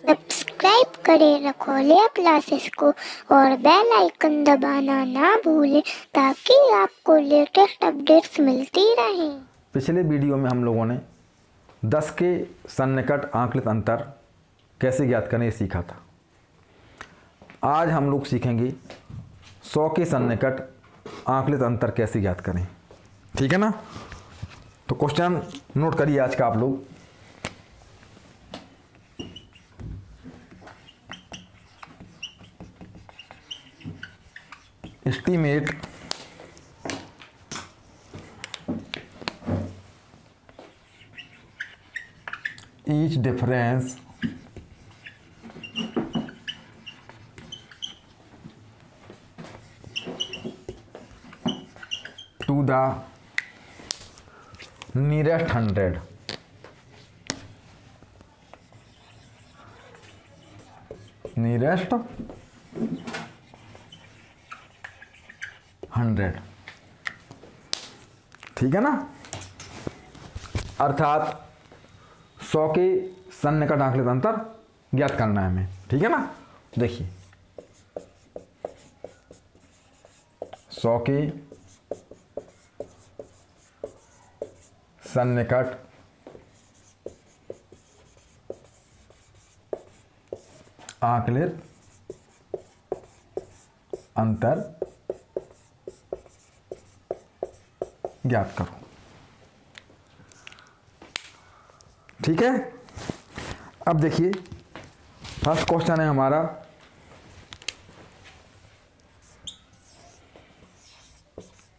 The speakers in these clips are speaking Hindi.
सब्सक्राइब करें रखोलिया क्लासेस को और बेल आइकन दबाना ना भूलें ताकि आपको लेटेस्ट अपडेट्स मिलती रहें। पिछले वीडियो में हम लोगों ने 10 के सन्निकट आंकलित अंतर कैसे ज्ञात करें सीखा था। आज हम लोग सीखेंगे 100 के सन्निकट आंकलित अंतर कैसे ज्ञात करें। ठीक है ना। तो क्वेश्चन नोट करिए आज का आप लोग। Estimate each difference to the nearest 100. nearest 100। ठीक है ना। अर्थात 100 के सन्निकट आंकलित अंतर ज्ञात करना है हमें। ठीक है ना। देखिए 100 के सन्निकट आंकलित अंतर ज्ञात करो। ठीक है। अब देखिए फर्स्ट क्वेश्चन है हमारा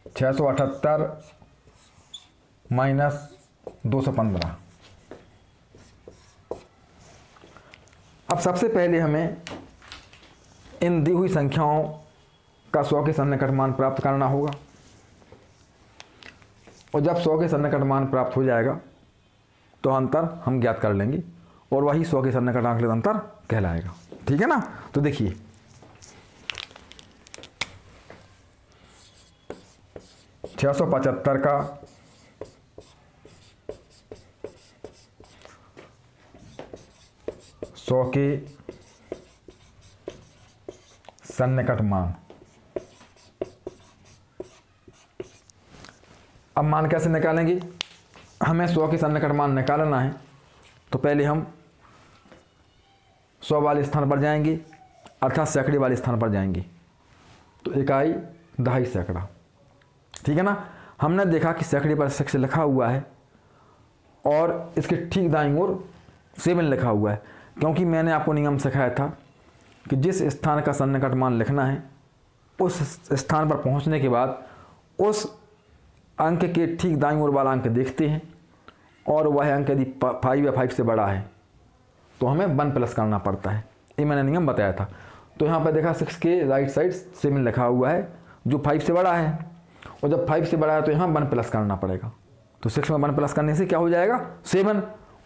-678 - 215। अब सबसे पहले हमें इन दी हुई संख्याओं का 100 के सन्निकट मान प्राप्त करना होगा और जब 100 के सन्निकट मान प्राप्त हो जाएगा तो अंतर हम ज्ञात कर लेंगे और वही 100 के सन्निकट आंकलित अंतर कहलाएगा। ठीक है ना। तो देखिए 675 का 100 के सन्निकट मान। अब मान कैसे निकालेंगे। हमें 100 के सन्निकट मान निकालना है तो पहले हम 100 वाले स्थान पर जाएंगे अर्थात सैकड़े वाले स्थान पर जाएंगे तो इकाई दहाई सैकड़ा। ठीक है ना। हमने देखा कि सैकड़े पर 6 लिखा हुआ है और इसके ठीक दाईं ओर 7 लिखा हुआ है क्योंकि मैंने आपको नियम सिखाया था कि जिस स्थान का सन्निकट मान लिखना है उस स्थान पर पहुंचने के बाद उस अंक के ठीक दाईं ओर वाला अंक देखते हैं और वह अंक यदि 5 या 5 से बड़ा है तो हमें 1 प्लस करना पड़ता है। ये मैंने नियम बताया था। तो यहाँ पर देखा 6 के राइट साइड 7 लिखा हुआ है जो 5 से बड़ा है और जब 5 से बड़ा है तो यहाँ 1 प्लस करना पड़ेगा। तो 6 में 1 प्लस करने से क्या हो जाएगा 7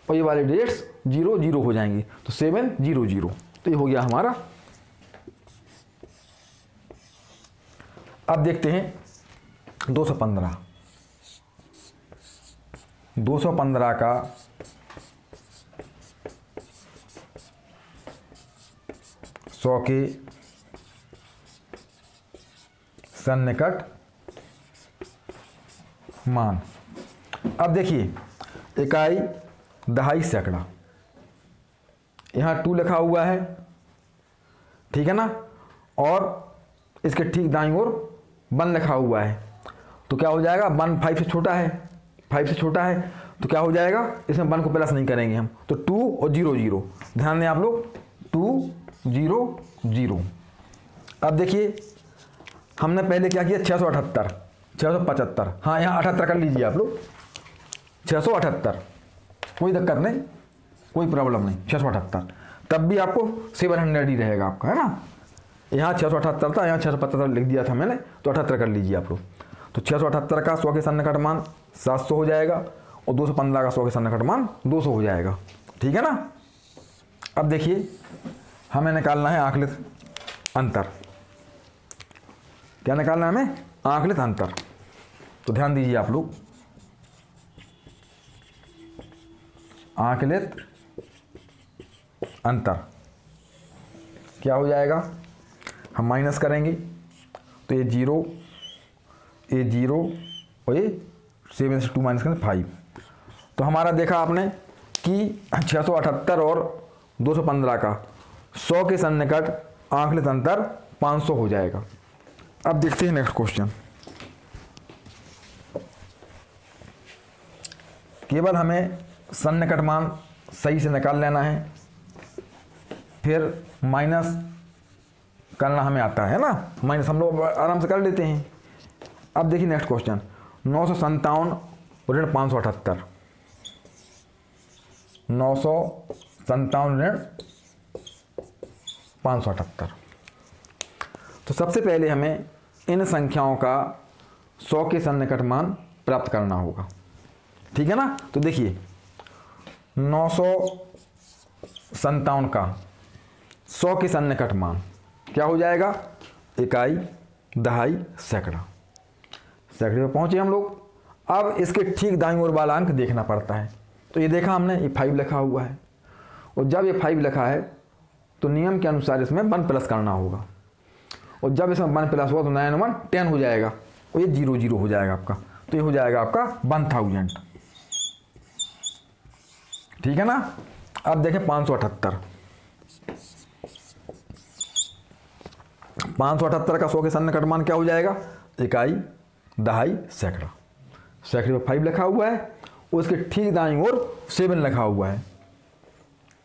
और ये वाले डिजिट्स 0 0 हो जाएंगी तो 7 0 0। तो ये हो गया हमारा। अब देखते हैं 215। 215 का 100 के सन्निकट मान। अब देखिए इकाई दहाई सैकड़ा यहाँ 2 लिखा हुआ है। ठीक है ना। और इसके ठीक दाईं ओर 1 लिखा हुआ है तो क्या हो जाएगा 1 5 से छोटा है 5 से छोटा है तो क्या हो जाएगा इसमें 1 को प्लस नहीं करेंगे हम तो 2 और 0 0। ध्यान दें आप लोग 2 0 0। अब देखिए हमने पहले क्या किया 678 675। हाँ यहाँ 78 कर लीजिए आप लोग 678 कोई दिक्कत नहीं कोई प्रॉब्लम नहीं 678 तब भी आपको 700 ही रहेगा आपका है ना। यहाँ 678 था यहाँ 675 लिख दिया था मैंने तो 78 कर लीजिए आप लोग। तो 678 का 100 के सन्निकट मान 700 हो जाएगा और 215 का 100 के सन्निकट मान 200 हो जाएगा। ठीक है ना। अब देखिए हमें निकालना है आंकलित अंतर। क्या निकालना है हमें आंकलित अंतर। तो ध्यान दीजिए आप लोग आंकलित अंतर क्या हो जाएगा, हम माइनस करेंगे तो ये 0, ये 0 और ये 7 से 2 माइनस करें 5। तो हमारा देखा आपने कि 678 और 215 का 100 के सन्निकट आंकलित अंतर 500 हो जाएगा। अब देखते हैं नेक्स्ट क्वेश्चन। केवल हमें सन्निकट मान सही से निकाल लेना है, फिर माइनस करना हमें आता है ना, माइनस हम लोग आराम से कर लेते हैं। अब देखिए नेक्स्ट क्वेश्चन, 957 ऋण 578, 957 ऋण 578। तो सबसे पहले हमें इन संख्याओं का 100 के सन्निकट मान प्राप्त करना होगा, ठीक है ना। तो देखिए 957 का 100 के सन्निकट मान क्या हो जाएगा, इकाई, दहाई, सैकड़ा। सैकड़े पे पहुंचे हम लोग। अब इसके ठीक दाईं ओर वाला अंक देखना पड़ता है। तो ये देखा हमने, ये 5 लिखा हुआ है, और जब ये 5 लिखा है तो नियम के अनुसार इसमें 1 प्लस करना होगा, और जब इसमें 1 प्लस हुआ तो 9 1 10 हो जाएगा, और ये 0 0 हो जाएगा आपका। तो ये हो जाएगा आपका 1000, ठीक है ना। अब देखें 578, 578 का 100 के सन्निकट मान क्या हो जाएगा, इकाई, दहाई, सैकड़ा। सैकड़े पर 5 लिखा हुआ है, उसके ठीक दाईं ओर 7 लिखा हुआ है।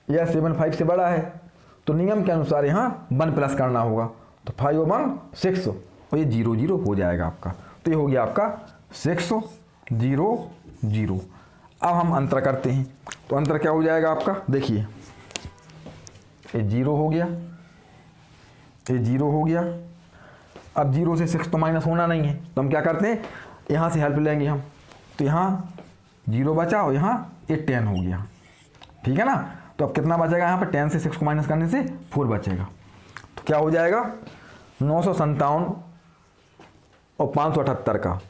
यह 7 5 से बड़ा है, तो नियम के अनुसार यहाँ 1 प्लस करना होगा। तो 5 और 1 6, और ये 0 0 हो जाएगा आपका। तो ये हो गया आपका 6 0 0। अब हम अंतर करते हैं, तो अंतर क्या हो जाएगा आपका, देखिए ये 0 हो गया, ये 0 हो गया। अब 0 से 6 तो माइनस होना नहीं है, तो हम क्या करते हैं, यहाँ से हेल्प लेंगे हम। तो यहाँ 0 बचा और यहाँ ये 10 हो गया, ठीक है ना। तो अब कितना बचेगा यहाँ पर, 10 से 6 को माइनस करने से 4 बचेगा। तो क्या हो जाएगा, 957 और 578 का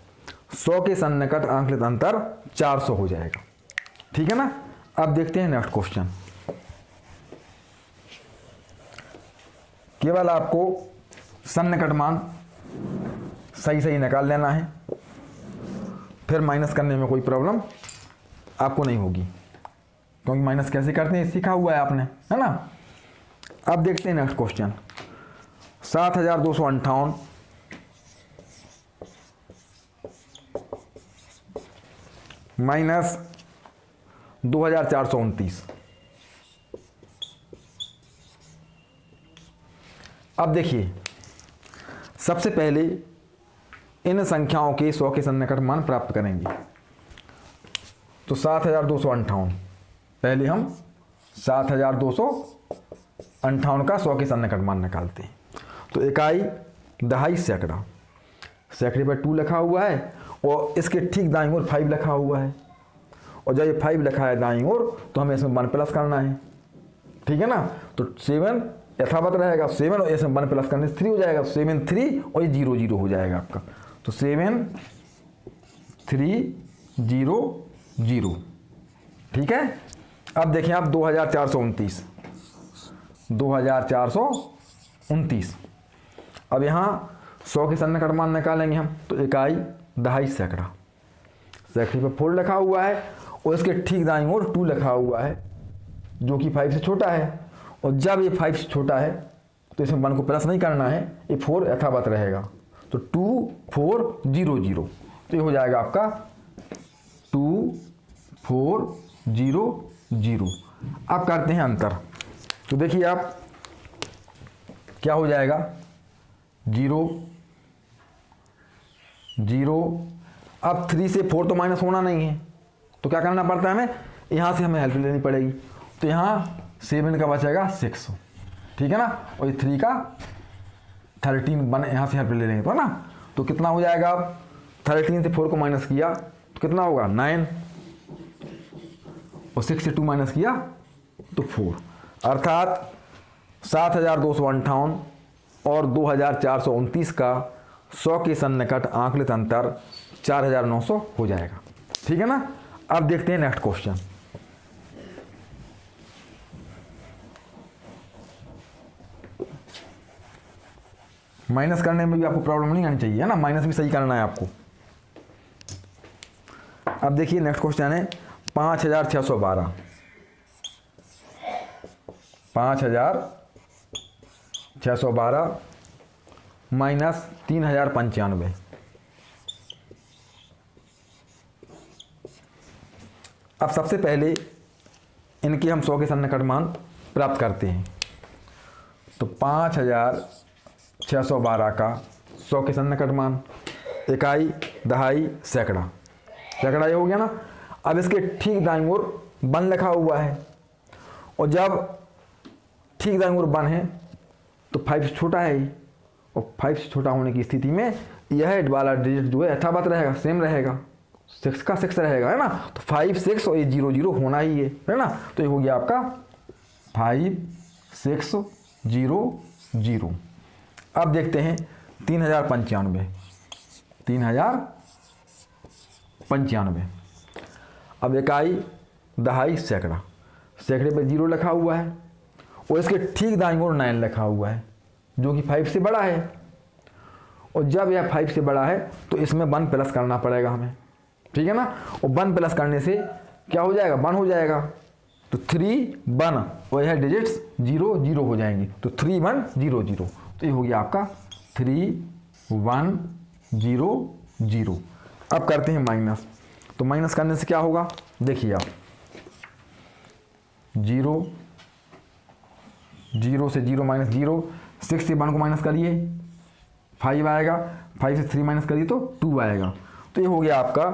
100 के सन्निकट आंकलित अंतर 400 हो जाएगा, ठीक है ना। अब देखते हैं नेक्स्ट क्वेश्चन। केवल आपको सन्निकट मान सही सही निकाल लेना है, फिर माइनस करने में कोई प्रॉब्लम आपको नहीं होगी, क्योंकि माइनस कैसे करते हैं सीखा हुआ है आपने, है ना। अब देखते हैं नेक्स्ट क्वेश्चन। 7258 माइनस 2429। अब देखिए, सबसे पहले इन संख्याओं के 100 के सन्निकट मान प्राप्त करेंगे। तो 7258, पहले हम 7258 का 100 के सन्निकट मान निकालते हैं। तो इकाई, दहाई, सैकड़ा। सैकड़े पर 2 लिखा हुआ है, और इसके ठीक दाईं ओर 5 लिखा हुआ है, और जब ये 5 लिखा है दाईं ओर तो हमें इसमें 1 प्लस करना है, ठीक है ना। तो 7 यथावत रहेगा, 7 और इसमें 1 प्लस करने से 3 हो जाएगा, 7 3 और ये 0 0 हो जाएगा आपका। तो 7 3 0 0, ठीक है। अब देखें आप 2429, 2429। अब यहाँ 100 के सन्निकट मान निकालेंगे हम। तो इकाई, दहाई, सैकड़ा। सैकड़े पर 4 लिखा हुआ है, और इसके ठीक दाईं ओर 2 लिखा हुआ है, जो कि 5 से छोटा है, और जब ये 5 से छोटा है तो इसमें 1 को प्लस नहीं करना है, ये 4 यथावत रहेगा। तो 2 4 0 0, तो ये हो जाएगा आपका 2 4 0 0। अब करते हैं अंतर। तो देखिए आप क्या हो जाएगा, 0 0। अब 3 से 4 तो माइनस होना नहीं है, तो क्या करना पड़ता है हमें, यहाँ से हमें हेल्प लेनी पड़ेगी। तो यहाँ 7 का बचेगा 6, ठीक है ना, और ये 3 का 13 बने, यहाँ से हेल्प ले लेंगे तो ना। तो कितना हो जाएगा, अब 13 से 4 को माइनस किया तो कितना होगा 9, और 6 से 2 माइनस किया तो 4, अर्थात 7258 और 2429 का 100 के सन्निकट आंकलित अंतर 4900 हो जाएगा, ठीक है ना। अब देखते हैं नेक्स्ट क्वेश्चन। माइनस करने में भी आपको प्रॉब्लम नहीं आनी चाहिए, है ना, माइनस भी सही करना है आपको। अब देखिए नेक्स्ट क्वेश्चन है 5612, 5612 माइनस 3095। अब सबसे पहले इनके हम 100 के सन्निकट मान प्राप्त करते हैं। तो 5612 का 100 के सन्निकट मान, इकाई, दहाई, सैकड़ा, सैकड़ा ये हो गया ना। अब इसके ठीक दाईं ओर 1 लिखा हुआ है, और जब ठीक दाईं ओर 1 है तो 5 से छोटा है, और 5 से छोटा होने की स्थिति में यह वाला डिजिट जो है यथावत रहेगा, सेम रहेगा, 6 का 6 रहेगा, है ना। तो 5 6 और ये 0 0 होना ही है ना। तो ये हो गया आपका 5 6 0 0। अब देखते हैं 3095, 3095। अब इकाई, दहाई, सैकड़ा, सैकड़े पे 0 लिखा हुआ है, और इसके ठीक दाईं ओर 9 लिखा हुआ है जो कि 5 से बड़ा है। और जब यह 5 से बड़ा है तो इसमें 1 प्लस करना पड़ेगा हमें, ठीक है ना। और 1 प्लस करने से क्या हो जाएगा, 1 हो जाएगा। तो 3 1 और यह डिजिट्स 0 0 हो जाएंगी, तो 3 1 0 0। तो ये हो गया आपका 3 1 0 0। अब करते हैं माइनस। तो माइनस करने से क्या होगा, देखिए आप, 0 0 से 0 माइनस 0, 6 से 1 को माइनस करिए 5 आएगा, 5 से 3 माइनस करिए तो 2 आएगा। तो ये हो गया आपका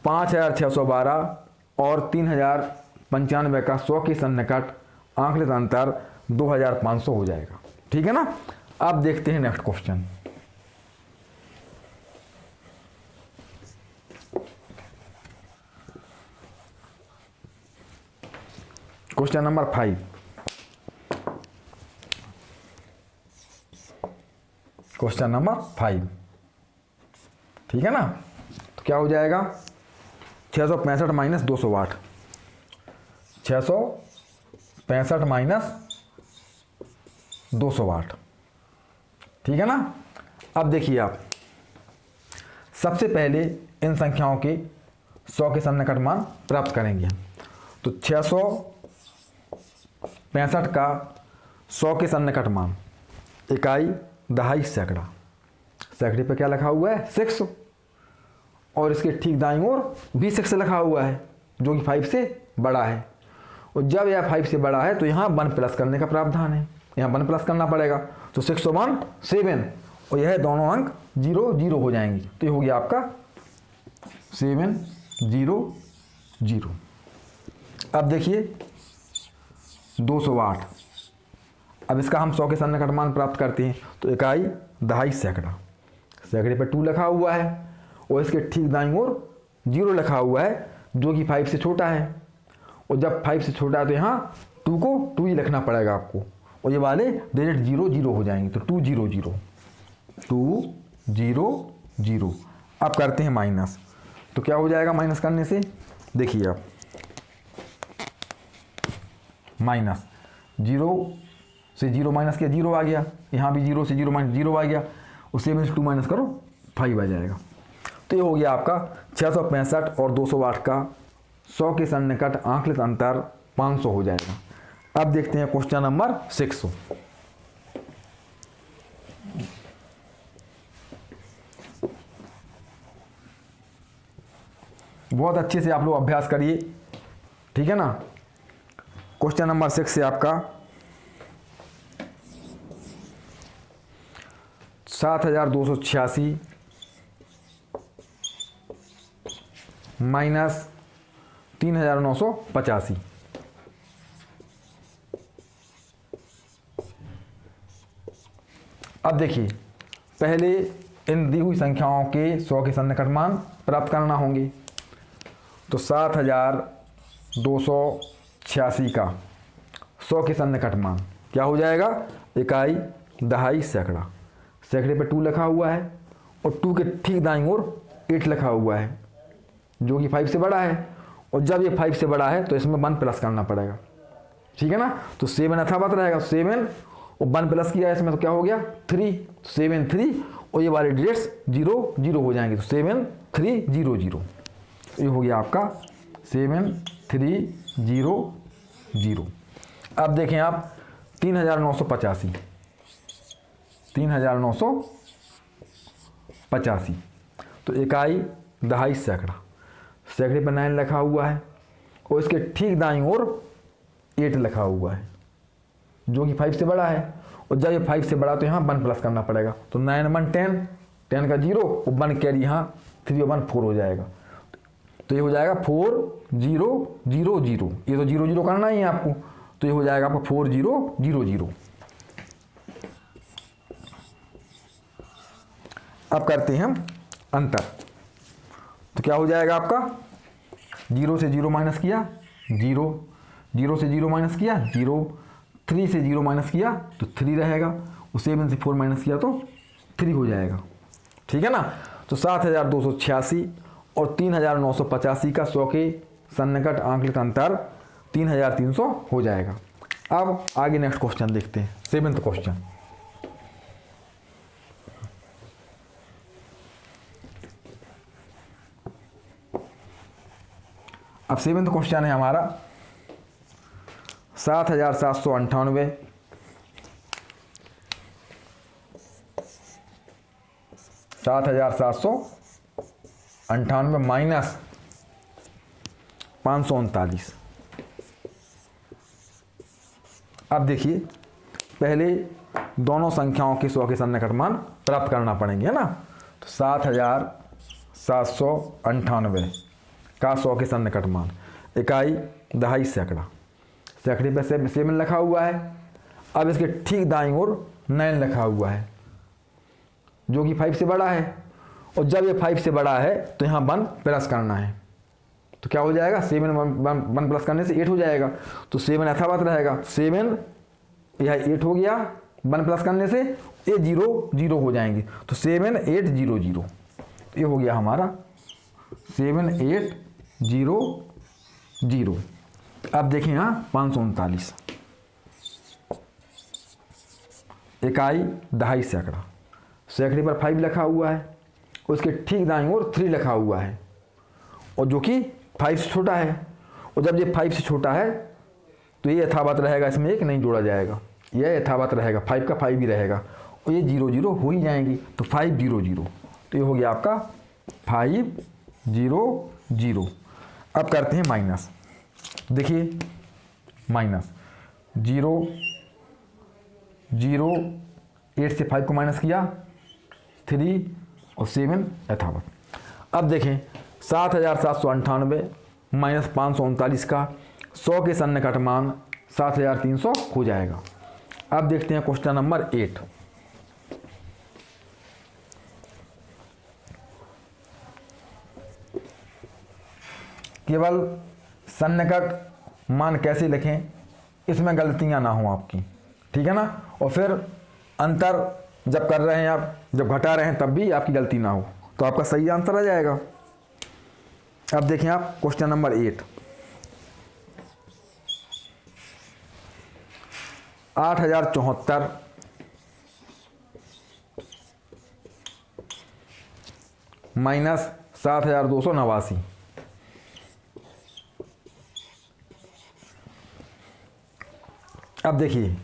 5612 और 3095 का 100 के सन्निकट आंकड़ित अंतर 2500 हो जाएगा, ठीक है ना। अब देखते हैं next question. Question number 5। Question number 5, ठीक है ना। तो क्या हो जाएगा, 665 माइनस 208, 665 माइनस 208, ठीक है ना। अब देखिए आप, सबसे पहले इन संख्याओं के 100 के सन्निकट मान प्राप्त करेंगे। तो 665 का 100 के सन्निकट मान, इकाई, दहाई, सैकड़ा, सैकड़े पे क्या लिखा हुआ है, 6, और इसके ठीक दाईं ओर भी 6 लिखा हुआ है जो कि 5 से बड़ा है। और जब यह 5 से बड़ा है तो यहाँ 1 प्लस करने का प्रावधान है, यहाँ 1 प्लस करना पड़ेगा। तो 6 और 1 7, और यह दोनों अंक 0 0 हो जाएंगी। तो ये हो गया आपका 7 0 0। अब देखिए 208। अब इसका हम 100 के सन्निकट मान प्राप्त करते हैं। तो इकाई, दहाई, सैकड़ा, सैकड़े पे 2 लिखा हुआ है, और इसके ठीक दाईं ओर 0 लिखा हुआ है जो कि 5 से छोटा है। और जब 5 से छोटा है तो यहाँ 2 को 2 ही लिखना पड़ेगा आपको, और ये वाले डिजिट 0 0 हो जाएंगे। तो 2 0 0 2 0 0। अब करते हैं माइनस। तो क्या हो जाएगा माइनस करने से, देखिए आप, माइनस 0 से 0 माइनस किया 0 आ गया, यहाँ भी 0 से 0 माइनस 0 आ गया, और 7 से 2 माइनस करो 5 आ जाएगा। तो ये हो गया आपका 665 और 208 का 100 के सन्निकट आंकलित अंतर 500 हो जाएगा। अब देखते हैं क्वेश्चन नंबर 6। बहुत अच्छे से आप लोग अभ्यास करिए, ठीक है ना। क्वेश्चन नंबर 6 से आपका 7286 माइनस 3985। अब देखिए, पहले इन दी हुई संख्याओं के 100 के सन्निकट मान प्राप्त करना होंगे। तो 7286 का 100 के सन्निकट मान क्या हो जाएगा, इकाई, दहाई, सैकड़ा, सैकड़े पे 2 लिखा हुआ है, और 2 के ठीक दाईं ओर 8 लिखा हुआ है जो कि 5 से बड़ा है। और जब ये 5 से बड़ा है तो इसमें 1 प्लस करना पड़ेगा, ठीक है ना। तो 7 यथावत रहेगा, 7 और 1 प्लस किया इसमें तो क्या हो गया 3, 7 3, और ये वाले डिजिट्स 0 0 हो जाएंगे, तो 7 3 0 0, ये हो गया आपका 7 3 0 0। अब देखें आप 3985, 3985, तो इकाई दहाई सैकड़ा, सैकड़े पर 9 लिखा हुआ है और इसके ठीक दाईं ओर 8 लिखा हुआ है जो कि 5 से बड़ा है, और जब ये 5 से बड़ा तो यहाँ 1 प्लस करना पड़ेगा, तो 9 1 10, 10 का 0 और 1 कैरी यहाँ 3 और 1 4 हो जाएगा, तो ये हो जाएगा 4 0 0 0, ये तो 0 0 करना ही है आपको, तो ये हो जाएगा आपका 4 0 0 0। अब करते हैं हम अंतर, तो क्या हो जाएगा आपका 0 से 0 माइनस किया 0, 0 से 0 माइनस किया 0, 3 से 0 माइनस किया तो 3 रहेगा, और 7 से 4 माइनस किया तो 3 हो जाएगा, ठीक है ना। तो 7286 और 3985 का 100 के सन्निकट आंकलित अंतर 3300 हो जाएगा। अब आगे नेक्स्ट क्वेश्चन देखते हैं, 7th क्वेश्चन। अब 7th क्वेश्चन है हमारा 7798 7798 माइनस 539। अब देखिए पहले दोनों संख्याओं के 100 के सन्निकट मान प्राप्त करना पड़ेंगे, है ना। तो 7798 का 100 के सन्निकट मान, इकाई दहाई सैकड़ा, सैकड़े पे 7 लिखा हुआ है। अब इसके ठीक दाईं ओर 9 लिखा हुआ है जो कि 5 से बड़ा है, और जब ये 5 से बड़ा है तो यहाँ 1 प्लस करना है, तो क्या हो जाएगा 7 1 प्लस करने से 8 हो जाएगा, तो 7 यथावत रहेगा, 7 यह 8 हो गया, 1 प्लस करने से ये 0 0 हो जाएंगे, तो 7 8 0 0, ये हो गया हमारा 7 8 0 0। अब देखें यहाँ 539, इकाई दहाई सैकड़ा, सैकड़े पर 5 लिखा हुआ है, उसके ठीक दाईं ओर 3 लिखा हुआ है, और जो कि 5 से छोटा है, और जब ये 5 से छोटा है तो ये यथावत रहेगा, इसमें एक नहीं जोड़ा जाएगा, यह यथावत रहेगा, 5 का 5 ही रहेगा, और ये 0 0 हो ही जाएंगी, तो 5 0 0, तो ये हो गया आपका 5 0 0। अब करते हैं माइनस, देखिए माइनस 0 0, 8 से 5 को माइनस किया 3 और 7 यथावत। अब देखें 7798 माइनस 539 का 100 के सन्निकट मान 7300 हो जाएगा। अब देखते हैं क्वेश्चन नंबर 8। केवल सन्निकट मान कैसे लिखें, इसमें गलतियां ना हो आपकी, ठीक है ना, और फिर अंतर जब कर रहे हैं आप, जब घटा रहे हैं तब भी आपकी गलती ना हो, तो आपका सही आंसर आ जाएगा। अब देखें आप क्वेश्चन नंबर 8, 8074 माइनस 7289। अब देखिए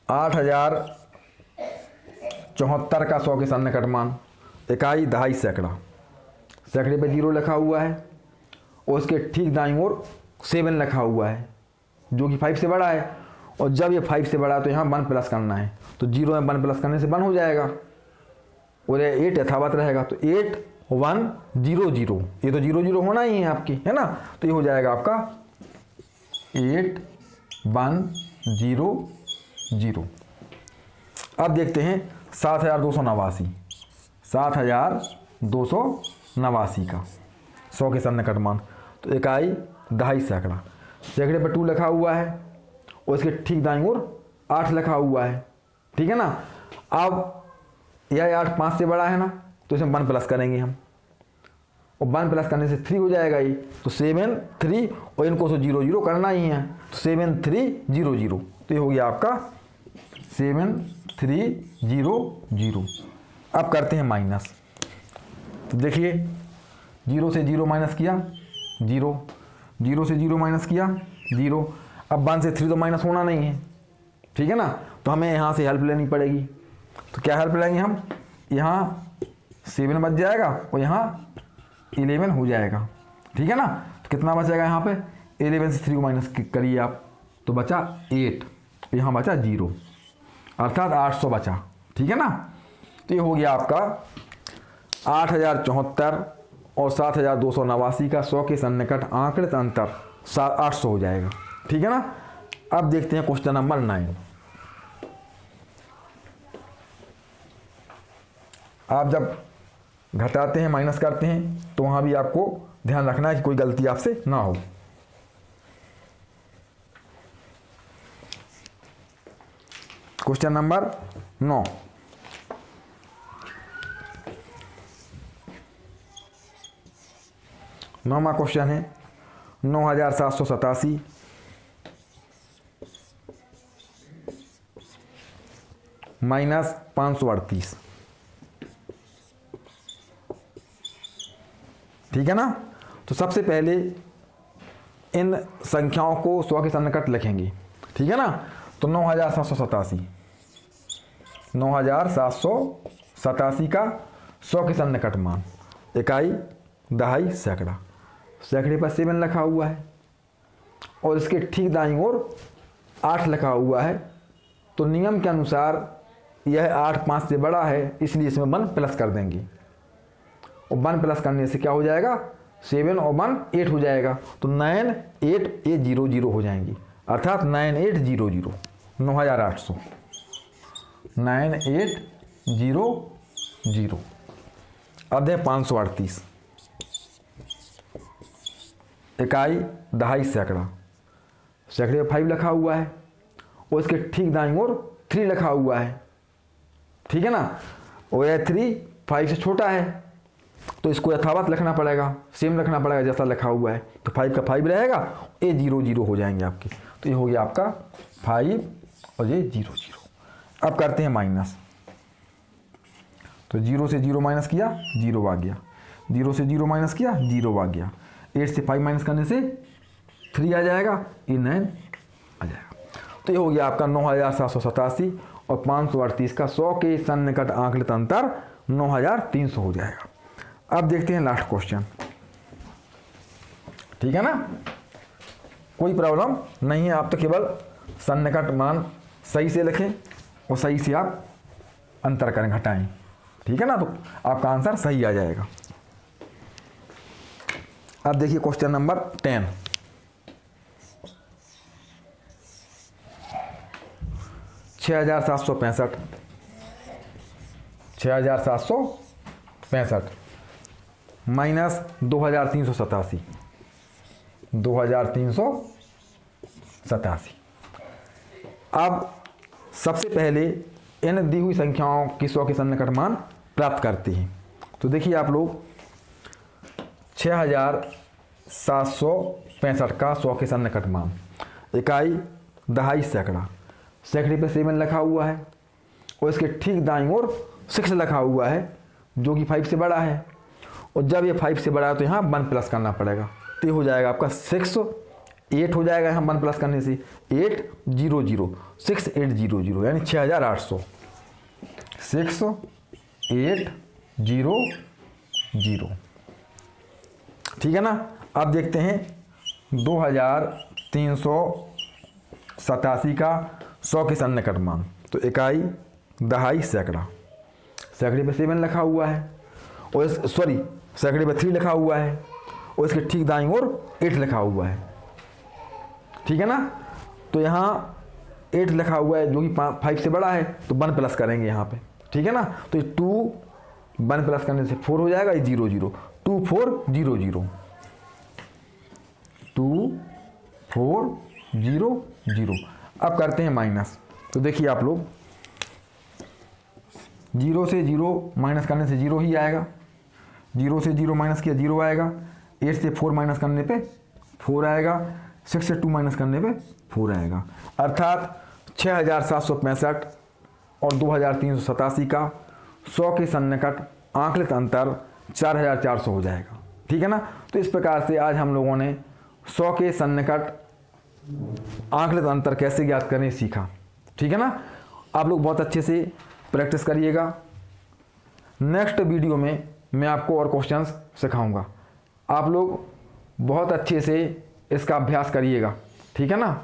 8074 का 100 के सन्निकट मान, इकाई दहाई सैकड़ा, सैकड़े पे 0 लिखा हुआ है, और उसके ठीक दाईं ओर 7 लिखा हुआ है जो कि 5 से बड़ा है, और जब ये 5 से बड़ा है तो यहाँ 1 प्लस करना है, तो 0 में 1 प्लस करने से 1 हो जाएगा, और 8 यथावत रहेगा, तो 8 1 0 0, ये तो 0 0 होना ही है आपकी, है ना, तो ये हो जाएगा आपका 8 1 0 0। अब देखते हैं 7289, 7289 का 100 के सन्निकट मान, तो इकाई दहाई सैकड़ा, सैकड़े पर 2 लिखा हुआ है, और इसके ठीक दाईं ओर 8 लिखा हुआ है, ठीक है ना। अब यह 8 5 से बड़ा है ना, तो इसमें 1 प्लस करेंगे हम, और 1 प्लस करने से 3 हो जाएगा ये, तो 7 3, और इनको तो 0 0 करना ही है, तो 7 3 0 0, तो ये हो गया आपका 7300। अब करते हैं माइनस। तो देखिए 0 से 0 माइनस किया 0, 0 से 0 माइनस किया 0। अब 1 से 3 तो माइनस होना नहीं है, ठीक है ना, तो हमें यहाँ से हेल्प लेनी पड़ेगी। तो क्या हेल्प लेंगे हम, यहाँ 7 बच जाएगा और यहाँ 11 हो जाएगा, ठीक है ना। तो कितना बचेगा यहाँ पे, 11 से 3 को माइनस करिए आप, तो बचा 8, यहाँ बचा 0, अर्थात 800 बचा, ठीक है ना। तो ये हो गया आपका 8074 और 7289 का 100 के सन्निकट आंकड़ित अंतर 800 हो जाएगा, ठीक है ना। अब देखते हैं क्वेश्चन नंबर 9। आप जब घटाते हैं माइनस करते हैं तो वहाँ भी आपको ध्यान रखना है कि कोई गलती आपसे ना हो। Question number 9। नौवां क्वेश्चन है 9787 माइनस 538, ठीक है ना। तो सबसे पहले इन संख्याओं को 100 के सन्निकट लिखेंगे, ठीक है ना। तो 9787 का 100 के सन्निकट मान, इकाई, दहाई, सैकड़ा, सैकड़े पर 7 लिखा हुआ है और इसके ठीक दाईं ओर 8 लिखा हुआ है। तो नियम के अनुसार यह 8 5 से बड़ा है, इसलिए इसमें 1 प्लस कर देंगे और 1 प्लस करने से क्या हो जाएगा, 7 और 1 8 हो जाएगा। तो 9 8 ये 0 0 हो जाएंगी, अर्थात 9800 9800 9800। अब है 538, इकाई, दहाई, सैकड़ा, सैकड़े 5 लिखा हुआ है और इसके ठीक दाईं ओर 3 लिखा हुआ है, ठीक है ना। और यह 3 5 से छोटा है तो इसको यथावत लिखना पड़ेगा, सेम लिखना पड़ेगा जैसा लिखा हुआ है। तो 5 का 5 रहेगा, ये 0 0 हो जाएंगे आपके। तो ये हो गया आपका 5 और ये 0 0। अब करते हैं माइनस। तो 0 से 0 माइनस किया 0 आ गया, 0 से 0 माइनस किया 0 आ गया, 8 से 5 माइनस करने से 3 आ जाएगा, ये 9 आ जाएगा। तो ये हो गया आपका 9787 और 538 का 100 के सन्निकट आंकड़ित अंतर 9300 हो जाएगा। अब देखते हैं लास्ट क्वेश्चन, ठीक है ना। कोई प्रॉब्लम नहीं है, आप तो केवल सन्निकट मान सही से लिखें और सही से आप अंतर करें, घटाएं, ठीक है ना, तो आपका आंसर सही आ जाएगा। अब देखिए क्वेश्चन नंबर 10। 6765 माइनस 2387। अब सबसे पहले इन दी हुई संख्याओं की 100 के सन्निकट मान प्राप्त करते हैं। तो देखिए आप लोग 6765 का 100 के सन्निकट मान, इकाई, दहाई, सैकड़ा, सैकड़े पे 7 लिखा हुआ है और इसके ठीक दाईं ओर 6 लिखा हुआ है जो कि 5 से बड़ा है। और जब ये 5 से बड़ा है तो यहाँ 1 प्लस करना पड़ेगा, तो ये हो जाएगा आपका 6 8 हो जाएगा यहाँ 1 प्लस करने से 8 0 0 6 8 0 0 यानी 6800 6 8 0 0, ठीक है ना। अब देखते हैं 2387 का 100 के सन्निकट मान। तो इकाई, दहाई, सैकड़ा, सैकड़े पे 7 लिखा हुआ है और सैकड़े पे 3 लिखा हुआ है और इसके ठीक दाईं ओर 8 लिखा हुआ है, ठीक है ना। तो यहाँ 8 लिखा हुआ है जो कि 5 से बड़ा है, तो 1 प्लस करेंगे यहाँ पे, ठीक है ना। तो ये 2 1 प्लस करने से 4 हो जाएगा, ये 0 0 2 4 0 0 2 4 0 0। अब करते हैं माइनस। तो देखिए आप लोग 0 से 0 माइनस करने से 0 ही आएगा, 0 से 0 माइनस किया 0 आएगा, 8 से 4 माइनस करने पे 4 आएगा, 6 से 2 माइनस करने पे 4 आएगा, अर्थात 6765 और 2387 का 100 के सन्निकट आंकलित अंतर 4400 हो जाएगा। ठीक है ना। तो इस प्रकार से आज हम लोगों ने 100 के सन्निकट आंकलित अंतर कैसे ज्ञात करें सीखा। ठीक है ना। आप लोग बहुत अच्छे से प्रैक्टिस करिएगा। नेक्स्ट वीडियो में मैं आपको और क्वेश्चंस सिखाऊंगा। आप लोग बहुत अच्छे से इसका अभ्यास करिएगा। ठीक है ना।